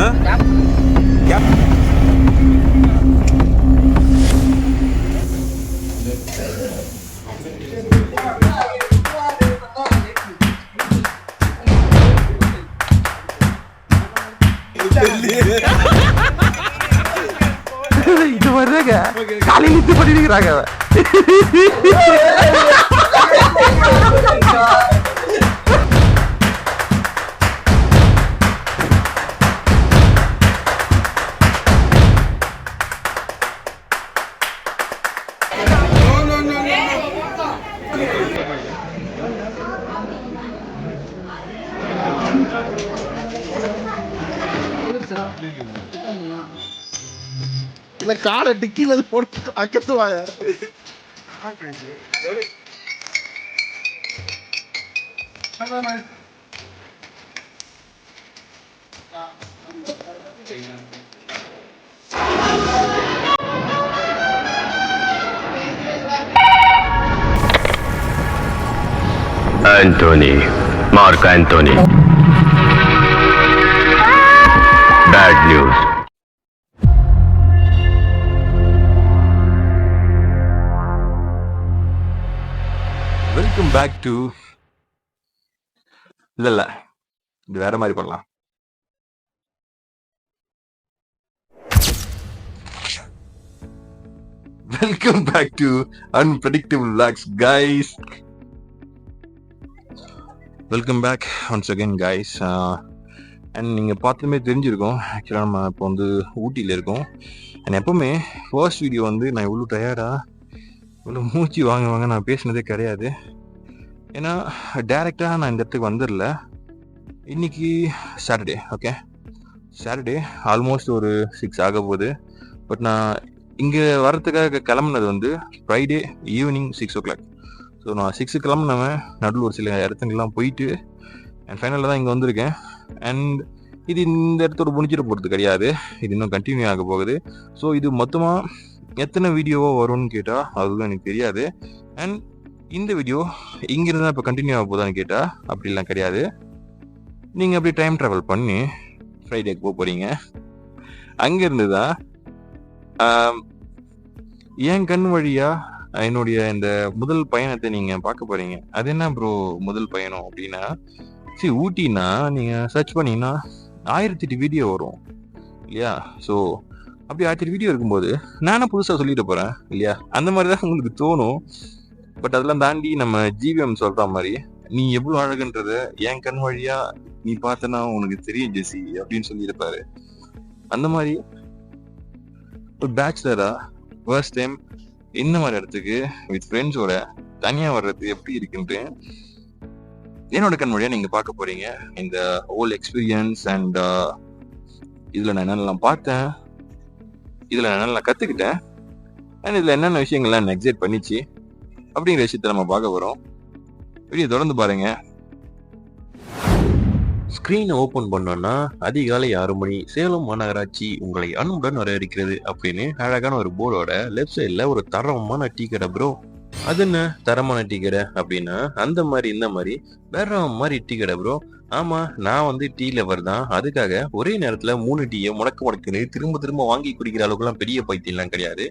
இது மாதிரிதாங்க காலையில் இது பண்ணிருக்கிறாங்க. இல்ல காலை டிக்கில போட்டு அக்கத்துவாங்க. Anthony, Mark Anthony. Bad news. Welcome back to இல்ல இது வேற மாதிரி பண்ணலாம். Welcome back to unpredictable vlogs guys. Welcome back once again guys. And நீங்கள் பார்த்துமே தெரிஞ்சிருக்கோம், ஆக்சுவலாக நம்ம இப்போ வந்து ஊட்டியில் இருக்கோம். அண்ட் எப்போவுமே ஃபர்ஸ்ட் வீடியோ வந்து நான் இவ்வளோ டயர்டாக இவ்வளோ மூச்சு வாங்க நான் பேசினதே கிடையாது. ஏன்னா டைரெக்டாக நான் இந்த இடத்துக்கு வந்துடல. இன்னைக்கு சாட்டர்டே, ஓகே, சாட்டர்டே ஆல்மோஸ்ட் ஒரு 6 ஆக போகுது. பட் நான் இங்கே வரத்துக்காக கிளம்புனது வந்து ஃப்ரைடே ஈவினிங் 6 o'clock. ஸோ நான் 6 கிளம்புனவன் நடுவில் ஒரு சில இடத்துங்கெல்லாம் போயிட்டு அண்ட் ஃபைனலில் தான் இங்கே வந்திருக்கேன். அண்ட் இது இந்த இடத்தோட முடிச்சிட போகிறது கிடையாது, இது இன்னும் கண்டினியூ ஆக போகுது. ஸோ இது மொத்தமாக எத்தனை வீடியோவாக வரும்னு கேட்டால் அதுதான் எனக்கு தெரியாது. அண்ட் இந்த வீடியோ இங்கிருந்து தான் இப்போ கண்டினியூ ஆக போதான்னு கேட்டால் அப்படிலாம் கிடையாது. நீங்கள் அப்படி டைம் ட்ராவல் பண்ணி ஃப்ரைடேக்கு போக போகிறீங்க. அங்கேருந்து தான் என் கண் வழியாக என்னுடைய இந்த முதல் பயணத்தை நீங்கள் பார்க்க போகிறீங்க. அது என்ன ப்ரோ முதல் பயணம் அப்படின்னா, சரி ஊட்டினா நீங்கள் சர்ச் பண்ணிங்கன்னா 1008 வீடியோ வரும் இல்லையா? ஸோ அப்படி 1008 வீடியோ இருக்கும்போது நானும் புதுசாக சொல்லிட்டு போகிறேன் இல்லையா? அந்த மாதிரி தான் உங்களுக்கு தோணும். பட் அதெல்லாம் தாண்டி நம்ம ஜிவிஎம் சொல்கிற மாதிரி நீ எவ்வளோ அழகுன்றத என் கண் வழியா நீ பார்த்தனா உனக்கு தெரியும் ஜெசி அப்படின்னு சொல்லியிருப்பாரு. அந்த மாதிரி ஒரு பேச்சுலரா ஃபர்ஸ்ட் டைம் இந்த மாதிரி இடத்துக்கு வித் ஃப்ரெண்ட்ஸோட தனியாக வர்றது எப்படி இருக்குன்ட்டு என்னோட கண் வழியா நீங்க பார்க்க போறீங்க. இந்த ஹோல் எக்ஸ்பீரியன்ஸ் அண்ட் இதுல நான் என்னென்னலாம் பார்த்தேன், இதுல நான் என்னென்னலாம் கத்துக்கிட்டேன், அண்ட் இதுல என்னென்ன விஷயங்கள்லாம் என்ன எக்ஸைட் பண்ணிச்சு அப்படிங்கிற விஷயத்த நம்ம பார்க்க போறோம். வீடியோ தொடர்ந்து பாருங்க. ஸ்கிரீனை ஓபன் பண்ணோம்னா அதிகாலை 6 மணி சேலம் மாநகராட்சி உங்களை அன்புடன் வரவேற்கிறது அப்படின்னு அழகான ஒரு போர்டோட லெஃப்ட் சைட்ல ஒரு தரமான டீ கடை ப்ரோ. அது என்ன தரமான டீ கடை அப்படின்னா அந்த மாதிரி இந்த மாதிரி வேற மாதிரி டீ கடை ப்ரோ. ஆமா, நான் வந்து டீ லவர் தான். அதுக்காக ஒரே நேரத்துல 3 டீயை முடக்குன்னு திரும்ப வாங்கி குடிக்கிற அளவுக்கு எல்லாம் பெரிய பைத்தியம்லாம் கிடையாது.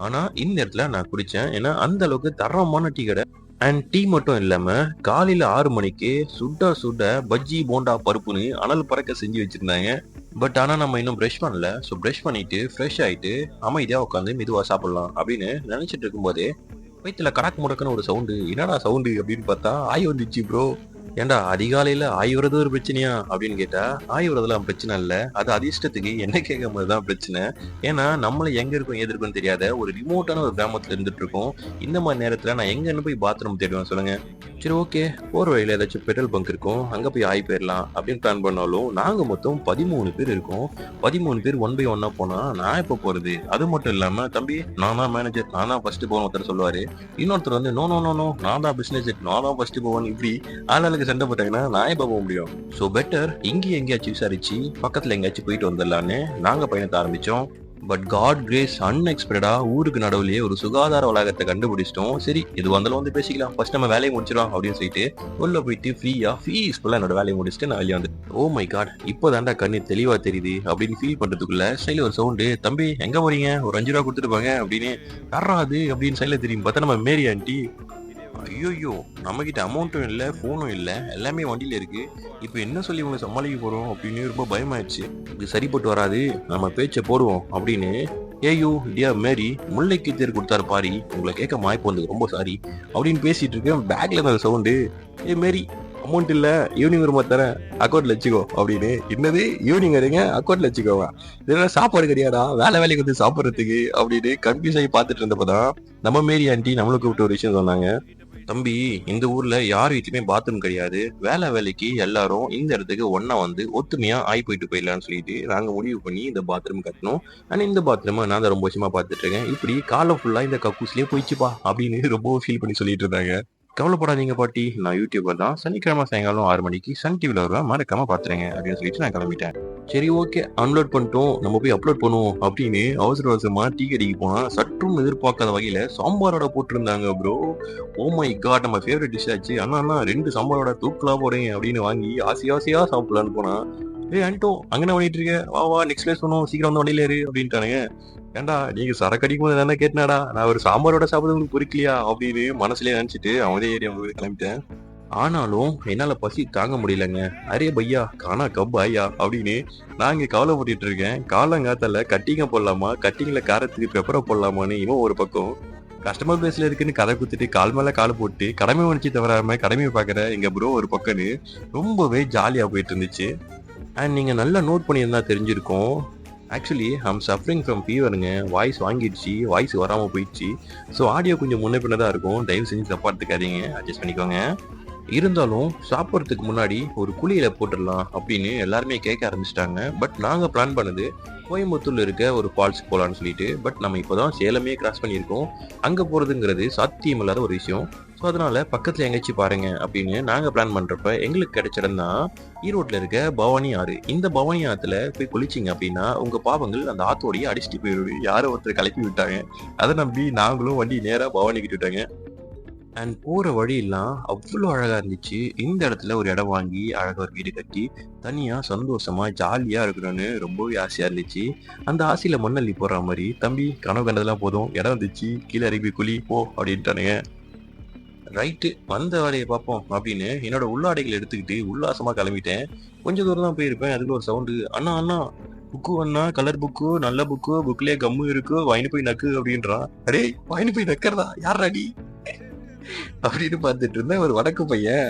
ஆனா இந்த இடத்துல நான் குடிச்சேன், ஏன்னா அந்த அளவுக்கு தரமான டீ கடை. அண்ட் டீ மட்டும் இல்லாம காலையில 6 மணிக்கு சுட பஜ்ஜி போண்டா பருப்புன்னு அனல் பறக்க செஞ்சு வச்சிருந்தாங்க. பட் ஆனா நம்ம இன்னும் ப்ரஷ் பண்ணல. ஸோ ப்ரஷ் பண்ணிட்டு ஃப்ரெஷ் ஆயிட்டு அமைதியா உட்காந்து மெதுவா சாப்பிடலாம் அப்படின்னு நினைச்சிட்டு இருக்கும்போதே வயிற்றுல கடாக்கு முடக்குன்னு ஒரு சவுண்டு. என்னடா சவுண்டு அப்படின்னு பார்த்தா ஆய் வந்துச்சு ப்ரோ. ஏன்டா அதிகாலையில ஆய் வரது ஒரு பிரச்சனையா அப்படின்னு கேட்டா ஆய் வரதுலாம் பிரச்சனை இல்லை, அது அதிர்ஷ்டத்துக்கு என்ன கேட்கும் போதுதான் பிரச்சனை. ஏன்னா நம்மள எங்க இருக்கும் ஏது இருக்குன்னு தெரியாத ஒரு ரிமோட்டான ஒரு கிராமத்துல இருந்துட்டு இருக்கோம். இந்த மாதிரி நேரத்துல நான் எங்கன்னு போய் பாத்ரூம் தேடுவேன் சொல்லுங்க. சரி ஓகே, போற வழியில ஏதாச்சும் பெட்ரோல் பங்க் இருக்கும், அங்க போய் ஆய் போயிடலாம் அப்படின்னு பிளான் பண்ணாலும் நாங்க மொத்தம் 13 பேர் இருக்கோம். 13 பேர் 1 by 1 போனா நான் எப்ப போறது? அது மட்டும் இல்லாம தம்பி நான் தான் மேனேஜர், நான் தான் ஃபர்ஸ்ட் போவேன் ஒருத்தர் சொல்லுவாரு. இன்னொருத்தர் வந்து நோ நான் தான் பிசினஸ், நான் தான் ஃபர்ஸ்ட் போவேன். இப்படி ஆளுக்கு சண்டை போட்டாங்கன்னா நான் எப்ப போக முடியும்? ஸோ பெட்டர் இங்கே எங்கேயாச்சும் விசாரிச்சு பக்கத்துல எங்கேயாச்சும் போயிட்டு வந்துடலான்னு நாங்க பயணத்தை ஆரம்பிச்சோம். பட் காட் கிரேஸ் அன்எக்ஸ்பெக்டடா ஊருக்கு நடுவுலயே ஒரு சுகாதார வளாகத்தை கண்டுபிடிச்சிட்டோம். சரி இது வந்தாலும் வந்து பேசிக்கலாம், ஃபர்ஸ்ட் நம்ம வேலையை முடிச்சிடலாம் அப்படின்னு சொல்லிட்டு உள்ள போயிட்டு ஃப்ரீயா பீஸ்ஃபுல்லா என்னோட வேலையை முடிச்சுட்டு நான் வெளியே வந்து ஓ மை காட் இப்போதான்டா கண்ணு தெளிவா தெரியுது அப்படின்னு ஃபீல் பண்றதுக்குள்ள சைடுல ஒரு சவுண்டு, தம்பி எங்க போறீங்க, ஒரு 5 ரூபா கொடுத்துருப்பாங்க அப்படின்னு. யாராது அப்படின்னு சைடுல தெரியும் பார்த்தா நம்ம மேரி ஆண்டி. ஐயோ நம்ம கிட்ட அமௌண்ட்டும் இல்லை ஃபோனும் இல்லை, எல்லாமே வண்டியில இருக்கு. இப்போ என்ன சொல்லி உங்களை சமாளிக்க போறோம் அப்படின்னு ரொம்ப பயமாயிடுச்சு. இது சரிப்பட்டு வராது, நம்ம பேச்சை போடுவோம் அப்படின்னு. ஏயோ டியர் மேரி, முல்லைக்கு தேர் கொடுத்தாரு பாரி, உங்களை கேட்க வாய்ப்பு வந்து ரொம்ப சாரி அப்படின்னு பேசிட்டு இருக்கேன். பேக்ல இருந்த சவுண்டு, ஏ மேரி அமௌண்ட் இல்ல ஈவினிங் ஒரு தரேன் அக்கௌண்ட்ல வச்சுக்கோ அப்படின்னு. என்னது ஈவினிங் வரீங்க அக்கௌண்ட்ல வச்சுக்கோங்க, இதெல்லாம் சாப்பாடு கிடையாடா வேலைக்கு வந்து சாப்பிட்றதுக்கு அப்படின்னு கன்ஃபியூஸ் ஆகி பார்த்துட்டு இருந்தப்பதான் நம்ம மேரி ஆண்டி நம்மளுக்கு கூப்பிட்டு ஒரு விஷயம் சொன்னாங்க. தம்பி இந்த ஊர்ல யார் வீட்லயுமே பாத்ரூம் கிடையாது, வேலைக்கு எல்லாரும் இந்த இடத்துக்கு ஒன்னா வந்து ஒத்துமையா போயிட்டு போயிடலாம்னு சொல்லிட்டு நாங்க முடிவு பண்ணி இந்த பாத்ரூம் கட்டணும். ஆனா இந்த பாத்ரூம் நான் தான் ரொம்ப வருஷமா பார்த்துட்டு இருக்கேன், இப்படி காலம் ஃபுல்லா இந்த கக்கூஸ்லயே போயிடுச்சுப்பா அப்படின்னு ரொம்ப ஃபீல் பண்ணி சொல்லிட்டு இருந்தாங்க. கவலைப்படாதீங்க பாட்டி, நான் யூடியூபர் தான், சனிக்கிழமை சாயங்காலம் 6 மணிக்கு சன் டிவில வருவேன், மறக்காம பாத்துறேங்க அப்படின்னு சொல்லிட்டு நான் கிளம்பிட்டேன். சரி ஓகே அன்லோட் பண்ணிட்டோம், நம்ம போய் அப்லோட் பண்ணுவோம் அப்படின்னு அவசர அவசரமா டீ கடைக்கு போனா சற்றும் எதிர்பார்க்காத வகையில சாம்பாரோட போட்டிருந்தாங்க ப்ரோ. ஓ மை காட் நம்ம ஃபேவரட் டிஷ் ஆச்சு. அண்ணா 2 சாம்பாரோட தூக்கலா போடுங்க அப்படின்னு வாங்கி ஆசையா சாப்பிடலான்னு போனா, அன்ட்டோ அங்க என்ன பண்ணிட்டு இருக்க, வா நெக்ஸ்ட் பிளேஸ் பண்ணுவோம், சீக்கிரம் வந்து வண்டியில ஏறு அப்படின்ட்டானுங்க. ஏண்டா நீங்க சரக்கு அடிக்கும் போது தானே கேட்டனாடா, நான் ஒரு சாம்பாரோட சாப்பிடுறது உங்களுக்கு பொறுக்கலையா அப்படின்னு மனசுலயே நினைச்சிட்டு அவனே ஏறி அவங்க கிளம்பிட்டேன். ஆனாலும் என்னால பசி தாங்க முடியலங்க. அரே பையா காணா கப் ஐயா அப்படின்னு நான் இங்க கவலைப்பட்டு இருக்கேன். காலங்காத்தால கட்டிங்க போடலாமா, கட்டிங்ல காரத்துக்கு பெப்பரை போடலாமான்னு இவன் ஒரு பக்கம், கஸ்டமர் பிளேஸ்ல இருக்குன்னு கதை குத்துட்டு கால் மேல கால் போட்டு கடமை உணர்ச்சி தவறாம கடமையை பாக்குற எங்க ப்ரோ ஒரு பக்கம்னு ரொம்பவே ஜாலியா போயிட்டு இருந்துச்சு. அண்ட் நீங்க நல்லா நோட் பண்ணியிருந்தா தெரிஞ்சிருக்கும், ஆக்சுவலி ஐம் சஃபரிங் ஃப்ரம் ஃபீவருங்க. வாய்ஸ் வாங்கிடுச்சு, வாய்ஸ் வராமல் போயிடுச்சு. ஸோ ஆடியோ கொஞ்சம் முன்ன பின்ன தான் இருக்கும், தயவு செஞ்சு தப்பா எடுத்துக்காதீங்க, அட்ஜஸ்ட் பண்ணிக்கோங்க. இருந்தாலும் சாப்பிட்றதுக்கு முன்னாடி ஒரு குழியில போட்டுடலாம் அப்படின்னு எல்லாருமே கேட்க ஆரம்பிச்சிட்டாங்க. பட் நாங்கள் பிளான் பண்ணது கோயம்புத்தூர்ல இருக்க ஒரு ஃபால்ஸ் போகலான்னு சொல்லிட்டு. பட் நம்ம இப்போதான் சேலமே கிராஸ் பண்ணியிருக்கோம், அங்கே போகிறதுங்கிறது சாத்தியம் இல்லாத ஒரு விஷயம். ஸோ அதனால பக்கத்தில் எங்கேயாச்சும் பாருங்க அப்படின்னு நாங்கள் பிளான் பண்ணுறப்ப எங்களுக்கு கிடைச்ச இடம் தான் ஈரோட்டில் இருக்க பவானி ஆறு. இந்த பவானி ஆற்றுல போய் குளிச்சிங்க அப்படின்னா உங்கள் பாவங்கள் அந்த ஆத்தோடையே அடிச்சுட்டு போயிடுது. யாரோ ஒருத்தர் கிளப்பி விட்டாங்க, அதை நம்பி நாங்களும் வண்டி நேராக பவானி கிட்ட விட்டாங்க. அண்ட் போகிற வழியெல்லாம் அவ்வளோ அழகாக இருந்துச்சு. இந்த இடத்துல ஒரு இடம் வாங்கி அழகாக ஒரு வீடு கட்டி தனியாக சந்தோஷமா ஜாலியாக இருக்கணும்னு ரொம்பவே ஆசையாக இருந்துச்சு. அந்த ஆசையில் மண்ணள்ளி போடுற மாதிரி, தம்பி கனவு கண்டதெல்லாம் போதும், இடம் வந்துச்சு கீழே இறங்கி குழி போ அப்படின்ட்டானுங்க. ரைட்டு வந்த வேலையை பார்ப்போம் அப்படின்னு என்னோட உள்ளாடைகள் எடுத்துக்கிட்டு உல்லாசமா கிளம்பிட்டேன். கொஞ்சம் தூரம் தான் போயிருப்பேன், அதுக்குள்ள ஒரு சவுண்டு, அண்ணா புக்கு அண்ணா, கலர் புக்கு, நல்ல புக்கு, புக்லயே கம்மு இருக்கு, வாங்கி போய் நக்கு அப்படின்றான். அரே வாங்கி போய் நக்கிறதா யாரா நீ அப்படின்னு பார்த்துட்டு இருந்தேன். ஒரு வடக்கு பையன்,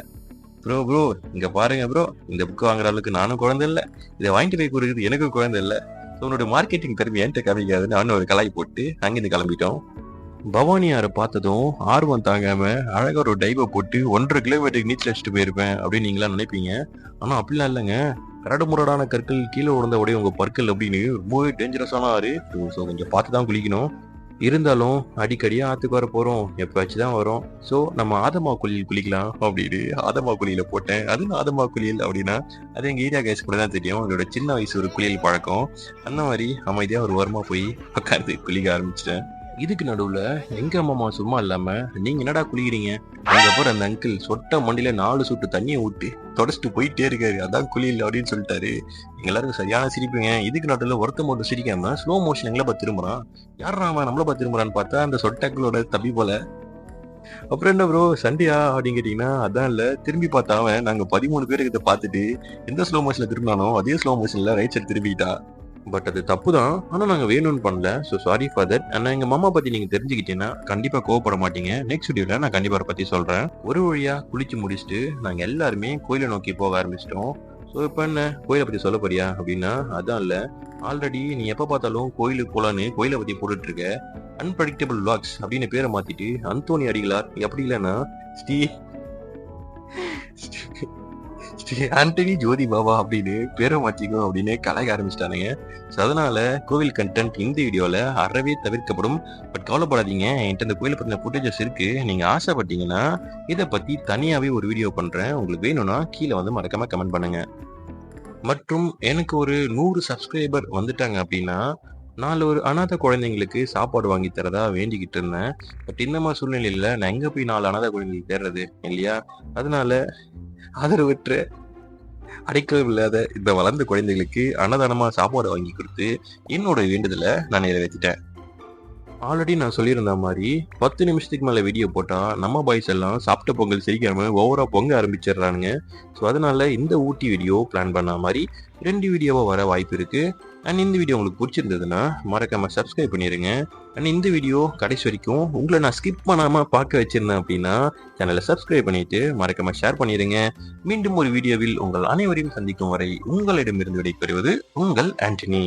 ப்ரோ இங்க பாருங்க ப்ரோ, இந்த புக்கு வாங்குற அளவுக்கு நானும் குழந்தை இல்லை, இதை வாங்கிட்டு போய் கொடுக்குறது எனக்கும் குழந்தை இல்லை, உன்னோட மார்க்கெட்டிங் திறமை என்கிட்ட காமிக்காதுன்னு அவனு ஒரு கலாய் போட்டு அங்கிருந்து கிளம்பிட்டோம். பவானி ஆரை பார்த்ததும் ஆர்வம் தாங்காம அழகா ஒரு டைவை போட்டு 1.5 கிலோமீட்டருக்கு நீச்சல் அடிச்சுட்டு போயிருப்பேன் அப்படின்னு நீங்களா நினைப்பீங்க. ஆனா அப்படிலாம் இல்லைங்க. கரடு முரடான கற்கள் கீழே உடந்த உடைய உங்க பற்கள் அப்படின்னு ரொம்பவே டேஞ்சரஸான ஆறு. ஸோ கொஞ்சம் பார்த்து தான் குளிக்கணும். இருந்தாலும் அடிக்கடியா ஆத்துக்கு வர போறோம், எப்பயாச்சும் தான் வரும். ஸோ நம்ம ஆதமா குளியல் குளிக்கலாம் அப்படின்னு ஆதமா குளியல போட்டேன். அது ஆதமா குளியல் அப்படின்னா அது எங்க ஏரியா கேஸ் கூட தான் தெரியும், என்னோட சின்ன வயசு ஒரு குளியல் பழக்கம். அந்த மாதிரி அமைதியா ஒரு ஓரமா போய் உட்காந்து குளிக்க ஆரம்பிச்சிட்டேன். இதுக்கு நடுவுல எங்க மாமா சும்மா இல்லாம, நீங்க என்னடா குளிக்கிறீங்க, அதுக்கப்புறம் அந்த அங்கிள் சொட்ட மண்டியில 4 சொட்டு தண்ணியை ஊட்டி தொடச்சிட்டு போயிட்டே இருக்காரு, அதான் குளியல் அப்படின்னு சொல்லிட்டாரு. எங்க எல்லாருக்கும் சரியான சிரிப்புங்க. இதுக்கு நடுவுல ஒருத்த மட்டும் சிரிக்காம ஸ்லோ மோஷன் எங்களை பார்த்து திரும்புறான். யாரா அவன் நம்மள பார்த்து திரும்புறான்னு பார்த்தா அந்த சொட்டக்களோட தம்பி போல. அப்புறம் என்ன ப்ரோ சண்டையா அப்படின்னு கேட்டீங்கன்னா, அதான் இல்ல, திரும்பி பார்த்தா அவன் நாங்க 13 பேருக்கிட்ட பார்த்துட்டு எந்த ஸ்லோ மோஷன்ல திரும்பினானோ அதே ஸ்லோ மோஷன்ல ரைட் சைடு திரும்பிட்டா. பட் அது தப்பு தான், ஆனா நாங்க வேணும்னு பண்ணல. So sorry for that. ஆனா எங்க மாமா பத்தி நீங்க தெரிஞ்சுக்கிட்டீங்கன்னா கண்டிப்பா கோவப்பட மாட்டீங்க. நெக்ஸ்ட் வீடியோல நான் கண்டிப்பா அதை பத்தி சொல்றேன். ஒரு வழியா குளிச்சு முடிச்சுட்டு நாங்க எல்லாருமே கோயிலை நோக்கி போக ஆரம்பிச்சிட்டோம். ஸோ இப்போ என்ன கோயிலை பத்தி சொல்ல போறியா அப்படின்னா, அதான் இல்ல, ஆல்ரெடி நீ எப்ப பார்த்தாலும் கோயிலுக்கு போலான்னு கோயிலை பத்தி போட்டுட்டு இருக்க. அன்பிரடிக்டபிள் விளாக்ஸ் அப்படின்னு பேரை மாத்திட்டு அந்தோனி அடிகளார், அப்படி இல்லைன்னா ஸ்ரீ ஆண்டனி ஜோதி பாபா அப்படின்னு பேரை மாத்திக்கும் அப்படின்னு கலாய்க்க ஆரம்பிச்சிட்டானுங்க. ஸோ அதனால கோவில் கண்டென்ட் இந்த வீடியோல அறவே தவிர்க்கப்படும். பட் கவலைப்படாதீங்க, என்கிட்ட இந்த கோயிலை பத்தின ஃபுட்டேஜஸ் இருக்கு. நீங்க ஆசைப்பட்டீங்கன்னா இதை பத்தி தனியாவே ஒரு வீடியோ பண்றேன். உங்களுக்கு வேணும்னா கீழே வந்து மறக்காம கமெண்ட் பண்ணுங்க. மற்றும் எனக்கு ஒரு 100 சப்ஸ்கிரைபர் வந்துட்டாங்க அப்படின்னா நான் ஒரு அனாதை குழந்தைங்களுக்கு சாப்பாடு வாங்கி தரதா வேண்டிக்கிட்டு இருந்தேன். பட் இந்த மாதிரி சூழ்நிலையில நான் எங்க போய் 4 அனாதை குழந்தைங்களுக்கு தேடுறது இல்லையா? அதனால ஆதரவற்ற அடைக்கலம் இல்லாத இந்த வளர்ந்த குழந்தைகளுக்கு அன்னதானமா சாப்பாடு வாங்கி கொடுத்து என்னோட வேண்டுதலை நான் நிறைவேற்றிட்டேன். ஆல்ரெடி நான் சொல்லியிருந்த மாதிரி 10 நிமிஷத்துக்கு மேல வீடியோ போட்டா நம்ம பாய்ஸ் எல்லாம் சாப்பிட்ட பொங்கல் சிரிக்காம ஓவரா பொங்க ஆரம்பிச்சிடுறானுங்க. ஸோ அதனால இந்த ஊட்டி வீடியோ பிளான் பண்ண மாதிரி 2 வீடியோவா வர வாய்ப்பு இருக்கு. அண்ட் இந்த வீடியோ உங்களுக்கு பிடிச்சிருந்ததுன்னா மறக்காம சப்ஸ்கிரைப் பண்ணிருங்க. அண்ட் இந்த வீடியோ கடைசி வரைக்கும் உங்களை நான் ஸ்கிப் பண்ணாம பார்க்க வச்சிருந்தேன் அப்படின்னா சேனலை சப்ஸ்கிரைப் பண்ணிட்டு மறக்காம ஷேர் பண்ணிருங்க. மீண்டும் ஒரு வீடியோவில் உங்கள் அனைவரையும் சந்திக்கும் வரை உங்களிடமிருந்து விடைபெறுவது உங்கள் ஆண்டனி.